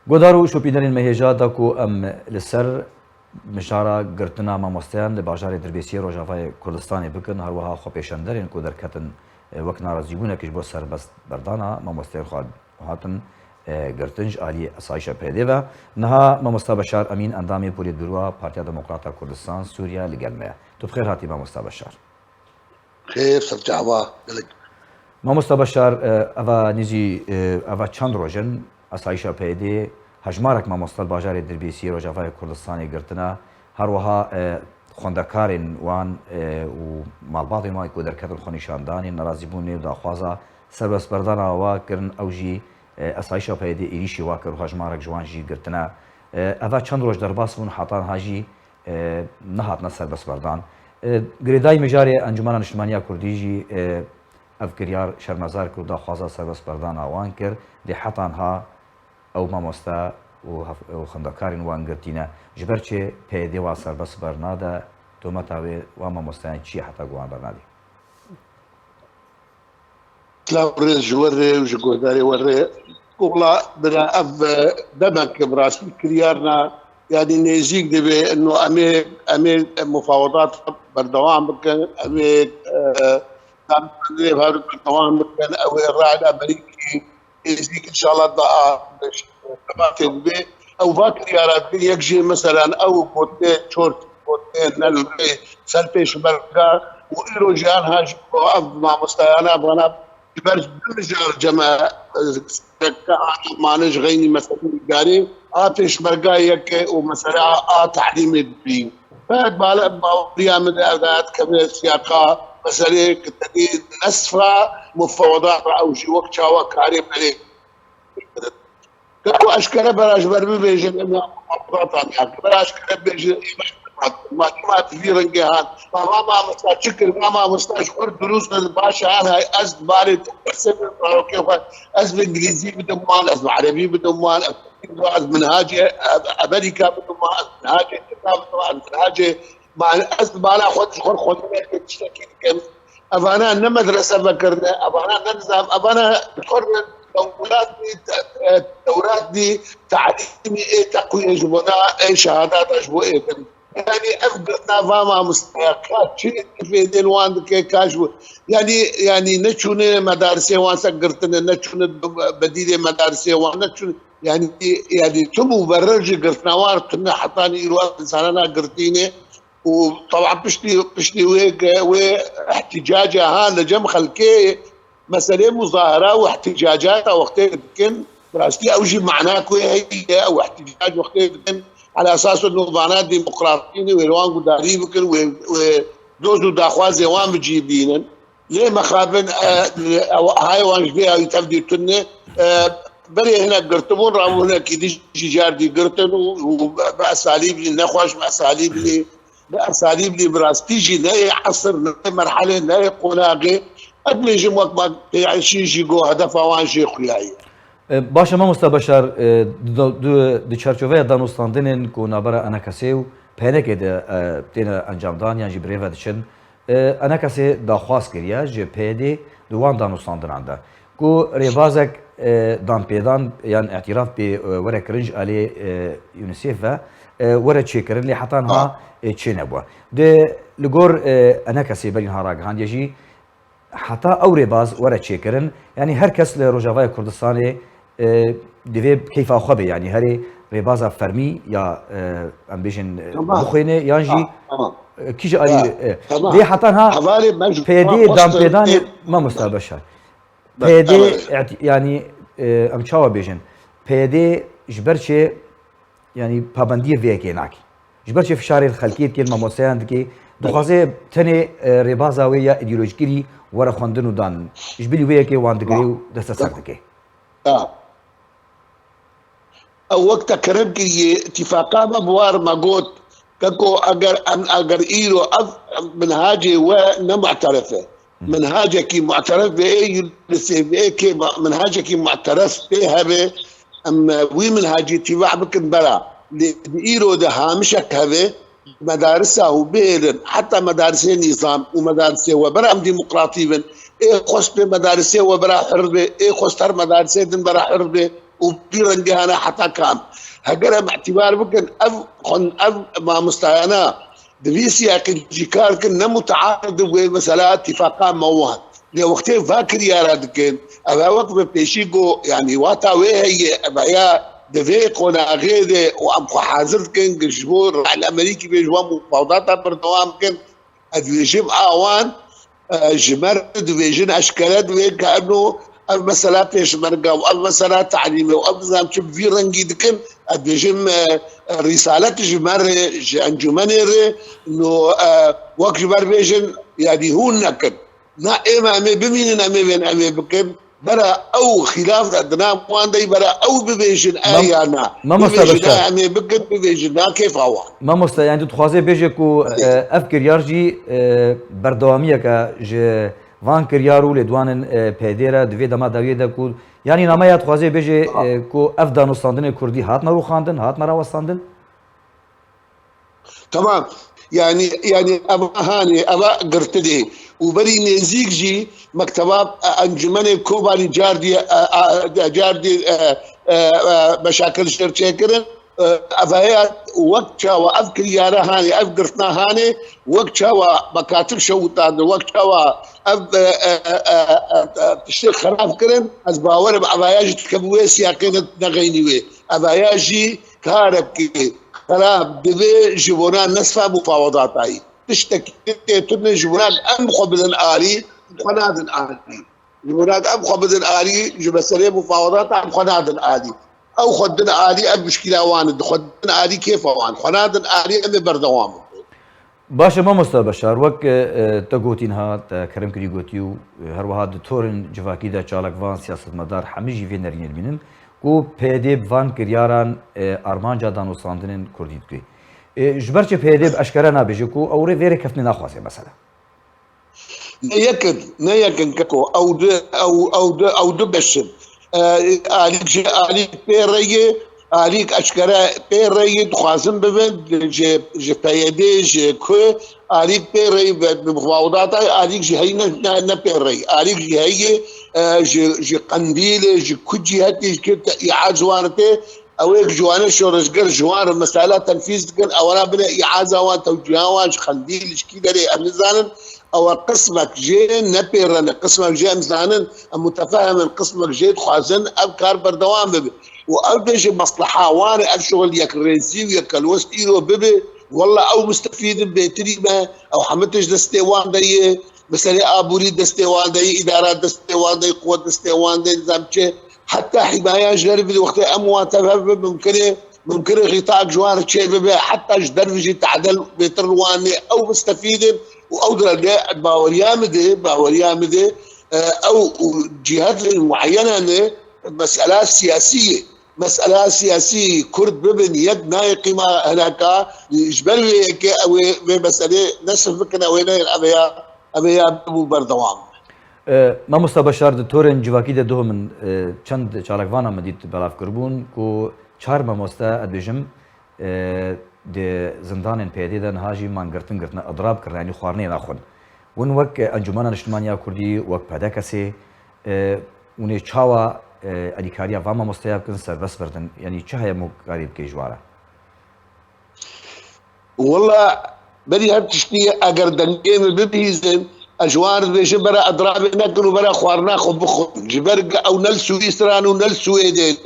گودارو شوپیدن مهیجادا کو ام لسر مشارا گرتنا مامۆستایان لە باژارێ دەربێسیە ڕۆژاوای کوردستانی بکەن هەروەها خۆپێشەندەرێن کو دەرکەتن وەک ناڕازیبوونێکیش بۆ سەربەست بەردانە مامۆستایان خوا هاتن گرتنج عالی ئەسایشە پێدێوە نەها مامۆستا بەشار ئەمین ئەندامی پۆلیتبیروە پارتیا دموکراتا کوردستان سووریا لەگەلمەیە تو بخێر هاتی مامۆستا بەشار خير سرجعوا مامۆستا بەشار ئەڤە نزی ئەڤە چەند ڕۆژن ئەسایشە پێدێ هەژمارێک مامۆستا باژارێ دەربێسی ڕۆژاوای کوردستانی گرتنە هەروەها خوێندەکارێن وان و ماڵباڵی مای کو دەرکەتن خۆنیشاندانی نەرازیبوونێ و داخوازە سەربەستبەردانەوە کردن ئەوژی ئەسایشە پێدێ ئێریشی وا کرد و هەژمارێک جوانژی گرتنە ئەڤە چەند ڕۆژ دەرباس بوون حتان هاژی نەهاتنە سەربەستبەردان گرێدای مژارێ ئەنجومەنە نیشتیمانیا کوردیژی ئەف کریار شەرمەزار کرد و داخوازە سەربەستبەردان ئاوان کرد لێ حتانها ئەو مامۆستا و خوێندەکارین وانگرتینە ji ber çê pêdê wa serbest bernade tometa wê wa mamosteyان çi heta guhan bernadî لا وريج وري وجوداري وري والله بلا اف دمك براسي كريارنا يعني نيزيك دبي انه امي مفاوضات بردوام بكن امي بردوام بكن او الراعي الامريكي يزيك ان شاء الله دبي او باكر يا ربي يكجي مثلا او بوتين شورت بوتين نلقي سلبيش برقا وإيرو جان هاج مع مستيانا بغنا برج برجال جماعة مانج غيني مثلا قاري آتش برقا يك ومثلا تعليم الدين فهد بالا من الأذات كبير سياقا مثلا كتدين نسفة مفاوضات أو شي وقت شاوى كاريب عليك كانوا اشكال براش بربي بيجن انه براش كان بيجن ما في رنجهان ما مستشكر ما مستشكر دروس الباشا انا ازد بارد كيف ازد انجليزي بدون مال ازد عربي بدون مال ازد منهاجي امريكا بدون مال منهاجي منهاجي مع ازد بالا خد افانا مدرسه فكرنا افانا نظام افانا بتخرج الدورات دي تعليمي ايه تقويه جبنا ايه شهادات اشبو ايه يعني افقدنا فما مستحقات شيء في دين وان كاشو يعني نشون مدارسي وان سقرتنا نشون بديل مدارسي وان نشون يعني تمو برج قرتنا وارتنا حطاني الوقت انساننا قرتيني وطبعا بشتي واحتجاجها ها لجم خلكي مسألة مظاهرة واحتجاجات وقتها كن براستي أوجي معناكو هي أو احتجاج وقتها كن على أساس إنه معناه ديمقراطيين ويروان قداري بكن ودوزو داخوازي وان بجيبين ليه مخابن هاي وانش بيها يتفدي تنة بري هنا قرتبون رامو هنا كيديش جاردي قرتن وبأساليب لي نخوش بأساليب لي براستيجي لا عصر لا مرحلة لا قناقي أدمج وقت يعني شيء جو هدف وان شيء خيالي. باشه مامۆستا بەشار di çerçeveya danûstandinên ku navbera enekesê û pênekê de têne encamdan yan jî birêve diçin enekesê daxwaz kiriye ji pêdê di wan danûstandinan de ku rêbazek danpêdan yan etiraf pê were kirin ji alê UNICEF ve were çêkirin lê hetan ha çê nebûye di li gor enekesê berîn ha ragihandiye jî حتا ئەو ڕێباز وەرە چێکردن ینی هەر کەس لە ڕۆژاوای کوردستانê divê keyfa xwe bê yanî herê rêbaza fermî ya em bêjin bixwêne yan jî kî ji alî lê hetan ha pêdê danpêdanê mamosta beşar pêdê yanî em çawa bêjin pêdê ji ber çê yanî pabendiyê vêyekê nakî ji ber çê fişarê xelkî dikên mamosteyan dikê dixwaze tenê rêbaza wê ya îdeolojikî وەرە خوێندن و دان ji bilî wê yekê wan digirê û deste ser dike او وقت كرمكي اتفاقات ابوار ما قلت كاكو اگر ايرو منهاجي ونمعترفه منهاجك معترف به كي منهاجك معترف بها به اما وي منهاجي اتباع بكن برا ايرو ده هامشك هذا مدارسه وبيرن حتى مدارس النظام ومدارس وبرا ديمقراطيا ايه خص بمدارس وبرا حربه ايه خص تر مدارس دين برا حربه وبيرنجي أنا حتى كام هجرم اعتبار بكن أف ما مستعنا دبيسيا كجيكار كنا متعارض ومسألة اتفاقا مواد لوقتين فاكر يا رادكين أبا وقت بيشيكو يعني واتا وهي أبايا دفيق ونا غيره وأبقى حاضر كن جبور الأمريكي بيجوا مفاوضات بردوام كن أدويجيب آوان جمر دفيجين أشكالات وين كأنه المسألة فيش مرقا والمسألة تعليمية وأبزام شوف في رنجي دكن أدويجيم رسالة جمر أنجمانير إنه وقت جمر بيجن يعني هون نكن نا إما أمي بمين أمي بين أمي بكن برا أو خلاف أدنى مواندي برا أو ببيجن آيانا ما مستبشر أمي بكن ببيجن كيف هو ما مست يعني تخوازي بيجيكو أفكر يارجي بردوامية كج وان كريارو لدوان بيديرا دوي دما داوية دكو يعني نما تخوازي بيجي كو أفدان وستاندن كردي هات نرو خاندن هات نرا وستاندن تمام يعني أبا هاني أبا قرتدي وبري نزيك جي مكتبات أنجمن كوباني جاردي مشاكل شركة أفايات وقتها وأذكر يا رهاني أفكرتنا هاني وقتها ومكاتب شوطان وقتها تشتغل خراف كرن أزباور أفاياج تكبوي سياقين نغينيوي أفاياجي كاربكي خراب دبي جبونان نصفا مفاوضات هاي تشتكي تبني جبونان أم خبزن آلي خنادن آلي جبونان أم خبزن آلي جبسري مفاوضات أم خنادن آلي أو خدنا آلي أم مشكلة واند خدنا آلي كيف وان خنادن آلي أم بردوام باشا ما مستبشر وك تقوتين هات كرم كري قوتيو هر وها دكتورن جواكي دا چالک وان سیاست مدار همه في نرين البنين کو پیدیب وان کریاران آرمانجا دانوستاندن کردید کی جبرچه پیدیب اشکره نبیشه کو اوره ویره کفنی نخواسته مثلا نيكن كتو او دبشن عليك بيري عليك اشكرا بيري تخازن ببن جي بيدي جي كو عليك بيري بمفاوضات عليك جي هينا بيري عليك جي هي جي قنديل جي كجي هاتي كت يعازوانته اويك جوانا شورشقر جوان مسألة تنفيذ كن اولا بنا اعازوان توجيهوان خنديل شكي داري امنزانن او قسمك جي نبيرن قسمك جي امزانن متفاهم قسمك جي خازن افكار بردوام ببي وأبدش مصلحة وانا الشغل ياك الرئيسي وياك الوسيلة ببي والله او مستفيد بتريبه او حمتش دستيوان دي مثلا ابوري دستيوان دي ادارات دستيوان دي قوة دستيوان دي نظامچه حتى حماية جرب وقت اموات ممكن غطاء جوار شيء ببي حتى جدرجي تعدل بترواني او مستفيد او باوريامده او جهات معينة مسألة سياسية كرد ببن يد نايقي ما هناك يجبر هيك او مسألة نفس فكرة وين ابيا ابو بردوام ما مستبشر دكتورن جواکی ده دو من چند چالکوانا مدید بلاف کربون کو چهار ماموستا ادبیجم ده زندان پیاده دن هاجی من گرتن اضراب کرد یعنی خوارنی ناخون ون وک انجمن اجتماعی کردی وک پیدا کسی اون چاوا ادیکاریا و ماموستا کن سربس بردن یعنی چه های مقارب کی جواره والله بدي هالتشتي اگر دنجين ببيزن اجوار بيش برا اضراب ناكل وبرا خوارنا خب جبرق او نل سويسران ونل سويدين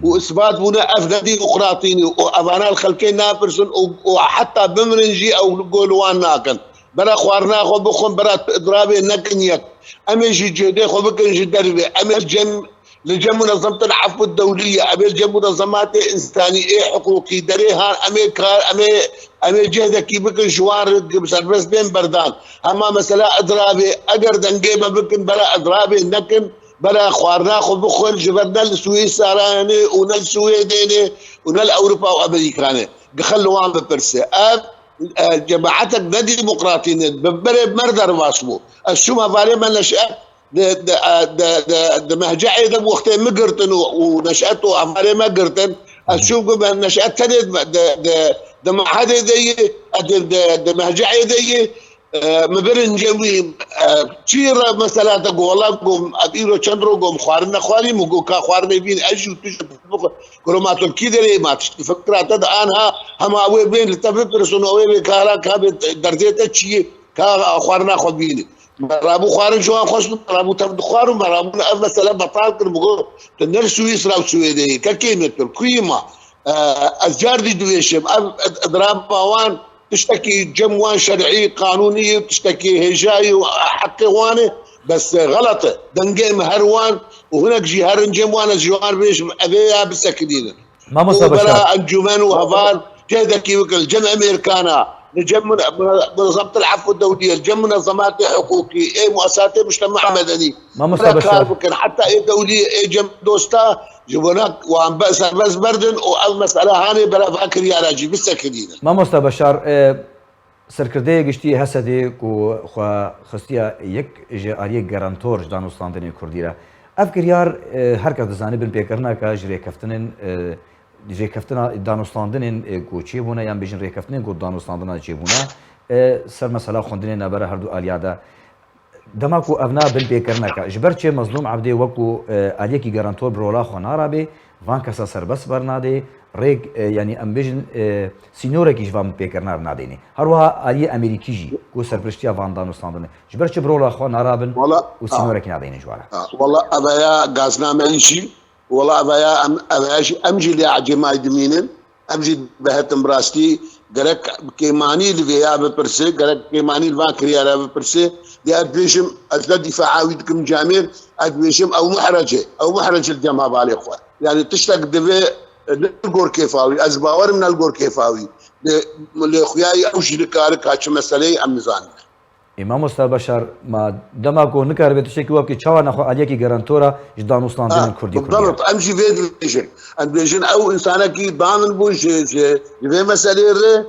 واثبات بنا افدى ديمقراطيني وامانه الخلكين نابرسون وحتى بمرنجي او نقول وان ناكل برا خوارنا خب برا اضراب نكنيك امشي جدي خب كن جدربي امل لجم منظمة العفو الدولية أمي جم منظمات إنسانية حقوقي دريها أمي جهدك بكن شوار بسربس بين بردان أما مسألة أضرابي أقر دنجيبا بكن بلا أضرابي نكن بلا خوارنا بخل جبرنا السويسراني ونال السويديني ونال أوروبا وأمريكاني بخلوا عم ببرسي جماعتك ندي ديمقراطيين ببرب مردر واسمو الشوما فاري من نشأت ده مهجعي ده وقتين مقرتن ونشأته أفعالي ما قرتن أشوف قبل نشأت تاني ده معهدي دي ده مهجعي دي مبرن جوي تشير مثلا تقول والله قوم ابيرو چندرو قوم خوارنا خواري مو كا خوارنا بين اجي تشوف كلما تركي دري ما تفكر تد انها هما وي بين تفكر وي كارا درجه تشي كا خوارنا خبيني مرابو خوارن شو خوش مرابو تبد خوارو مرابو مثلا بطال كرمو تنر سويسرا وسويدي ككيمه كيما ازجار دي دويشم اضراب باوان تشتكي جموان شرعي قانوني تشتكي هجاي وحقي وانه بس غلطه دنقيم هروان وهناك جي هرن جموان جوان بيش ابيها بالسكدين ما مستبشر انجمان وهفان جهدكي وكل جمع امريكانا نجم منظمه العفو الدوليه الجم منظمات حقوقي اي مؤسسات مجتمع مدني ما مستبشر حتى اي دوليه اي جم دوستا جبناك وعم بس بردن والمساله هاني بلا فاكر يا راجي بالسكدين ما مستبشر سرکرده گشتی هسته کو خو خستیا یک جاری گارانتور دانوستاندن کردی را افکریار هر کس دزانی بن پیکرنا کا جری کفتنن جری کفتنا دانوستاندن کوچی بونه یا بیشتر جری کفتنن کو دانوستاندن چی بونه سر مثلا خوندن نبره هر دو آلیادا دماغو افنا بن پیکرنا کا جبر چه مظلوم عبدی وکو آلیه کی گارانتور برولا خنارا به وان کسا سربس برناده ریگ یعنی امبیجن سینوره کی جوام پیکرنا نادینی هر وها آلیه امریکی جی کو سرپرشتیا وان دانوستاندن جبر چه برولا خنارا بن و سینوره کی نادینی جواره والله ابايا غازنا ماشي والله ابايا امجي لي عجماي دمينن امجي بهتم براستي غرك كيماني لفيا ببرسي غرك كيماني الفان كريارا ببرسي دي ادبيشم ازل دفاعاويدكم جامير ادبيشم او محرج الجماعه بالي اخوان يعني تشتق دبي الجور كيفاوي ازباور من الجور كيفاوي لاخوياي او شركارك هاش مساله ام نظام امام مستبشر ما دماغو نکار به تشکی وقتی چهار نخو آلیه کی گارانتورا جدانوستاندن کردی بالضبط امشي في الفيجن او انسانك ضامن بوش في مساله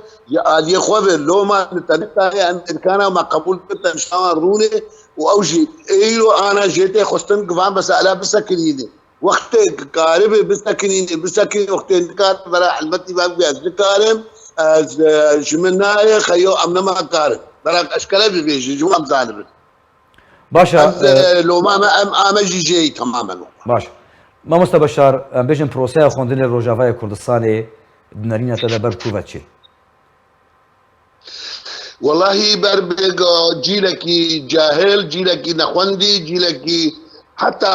آلیه خوبه لو ما نتنقى ان كان ما قبول كنت شاوروني واوجي ايلو انا جيت خستن قوام مساله بسكنيني وقت قارب بسكنيني وقت كان برا حلمتي باب بيذكرهم جمناي خيو امنا ما قارب براك اشكال بيجي جوام زانب باشا لو ما جي تماما باشا ما مستبشر بيجن بروسيا خوندن روجافای کردستان دنرینه تدبر کوبچه والله بربق جيلكي جاهل جيلكي نخوندي جيلكي حتى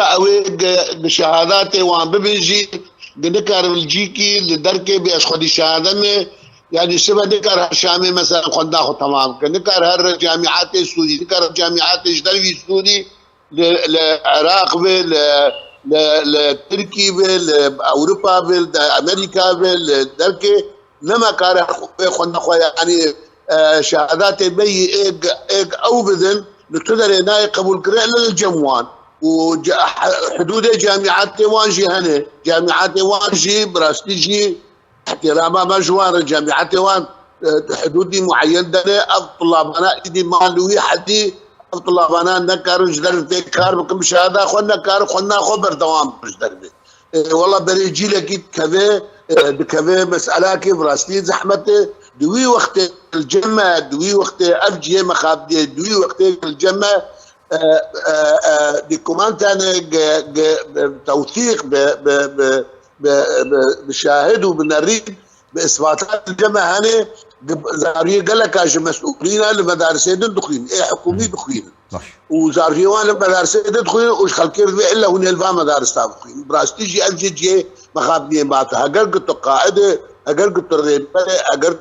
اويق بشهاداتي وان ببيجي نكر الجيكي لدركي بأشخدي شهادة में يعني شبه نكر هالشامي مثلا خنداخو تمام نكر هر جامعات السوري نكر جامعات الجدلوي السوري للعراق لتركي لأوروبا لأمريكا لدركي لما كان خنداخو يعني شهادات بي ايق او بذن نتدر هنا قبول كريع للجموان وحدود جامعات تيوان جي هنا جامعات تيوان جي براستي جي احتراما مجوار جامعات تيوان حدودي معينة طلابنا دي مالوي حدي طلابنا نكار جدر تكار بكم شهاده خلنا كار خلنا خبر دوام جدر والله بريجي لك كذا مسألة كيف براستي زحمته دوي وقت الجمع دوي وقت افجي مخابدي دوي وقت الجمع دي كمان تاني توثيق بشاهد وبنريد باثباتات الجمع هاني زاريه قال لك اش مسؤولين المدارس دخلين اي حكومي دخلين وزاريوان المدارس دخلين وش خلكير الا هن الفا مدارس تابخين براستيجي الجي مخابدي ماتها اگر قلت قاعده اگر قلت الريب اگر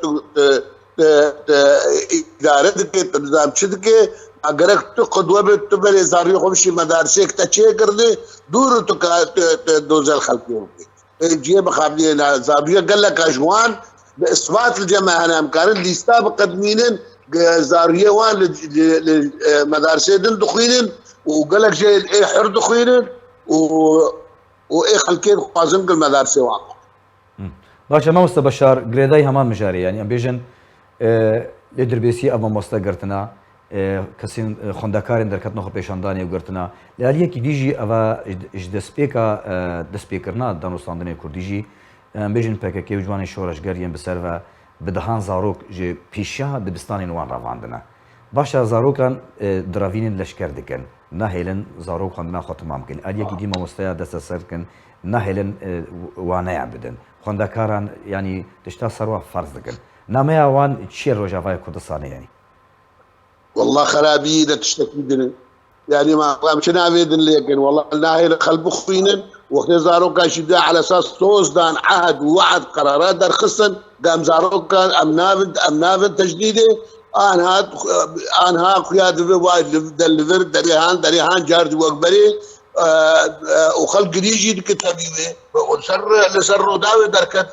ادارتك نظام شدك اگر قدوه بتبل زاريه خوشي مدارسك تشي كرده دور دوزل خلكير جي مخابدي زاريه قال لك اجوان باثبات الجماعه انا امكان اللي يستابق قدمين زاريه وان لمدارسين دخيلين وقال لك جاي اي حر دخيلين واي خلكين قازم المدارس وان باشا ما مستبشر جريداي همان مجاري يعني ام بيجن لدربيسي اما مستقرتنا كسين خوندكارين دركتنا خو پیشانداني وگرتنا لاليه کی دیجی اوا دسپیکرنا دانوستاندن کردیجی بيجن PKK وجوان شورشگرین بسر و بدهان زاروک جه پیشیا دبستانی نوان رواندنه باشا زاروکان دراوینن لشکر دکن نه هیلن زاروک خواندنا خود تمام کن الیه کی دیما مستیا دست سر کن نه هیلن وانه بدن خواندکاران یعنی تشتا سروا فرض دکن نامه وان چی روجاوای کردستانه یعنی والله خرابي اذا تشتكي دنا يعني ما مش نافيدن لكن والله الناهي خلب خفينا وقت زاروكا شدا على اساس توز دان عهد ووعد قرارات در خصن قام زاروكا ام نافد تجديده انها قياده وايد دليفر دريهان جارد وقبري وخلق ريجي كتابي لسر داوي دركت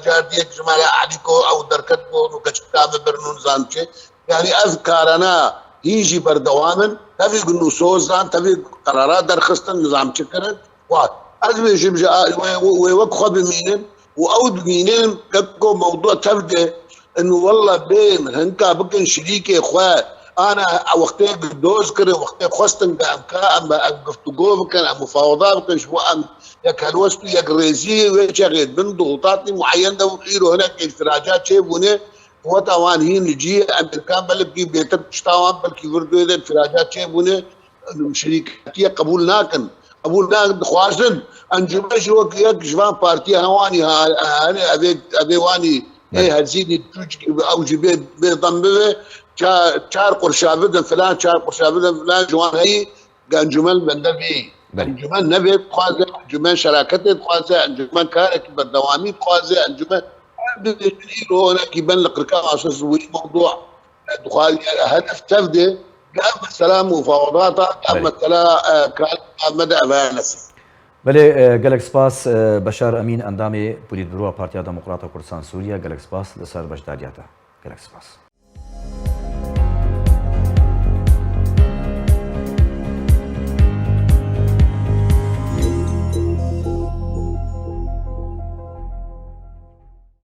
جارديك جمال عليكو او دركت وكتاب برنون زانشي يعني اذكر انا يجي بردواما تبي انه سوزان تبي قرارات درخصت النظام شكرا وات ازمي جمجا ويوقخوا بمينين واود مينين كبكو موضوع تبدا انه والله بين هنكا بكن شريكي اخوات انا وقتي دوز كره وقتي خستن ام قفتقو بكن ام مفاوضات بكن شو ام ياك هالوسط ياك ريزي ويشغل من ضغوطات معينه وغيره هناك احتراجات شيء هنا وطوان هي نجي امريكان بلكي بيتر تشتاوان بلكي وردو اذا انفراجات شيء بونه شريكتيه قبولنا خوازن انجمش وكيك جوان بارتي هواني انا ابي واني اي هزيدي او جبي بضمبه شار قرشابدن فلان شار قرشابدن فلان جوان هي انجمن بندبي انجمن نبي خوازه انجمن شراكتي خوازه انجمن كارك بالدوامي خوازه انجمن هناك يبان لك ركاب على اساس موضوع دخول هدف تبدا قام السلام مفاوضاته قام كان مدى نفسي بله گلک سپاس بشار امین اندامی پولیت برو پارتیا دموکرات کردستان سوریه گلک سپاس لسر بشداریاته گلک سپاس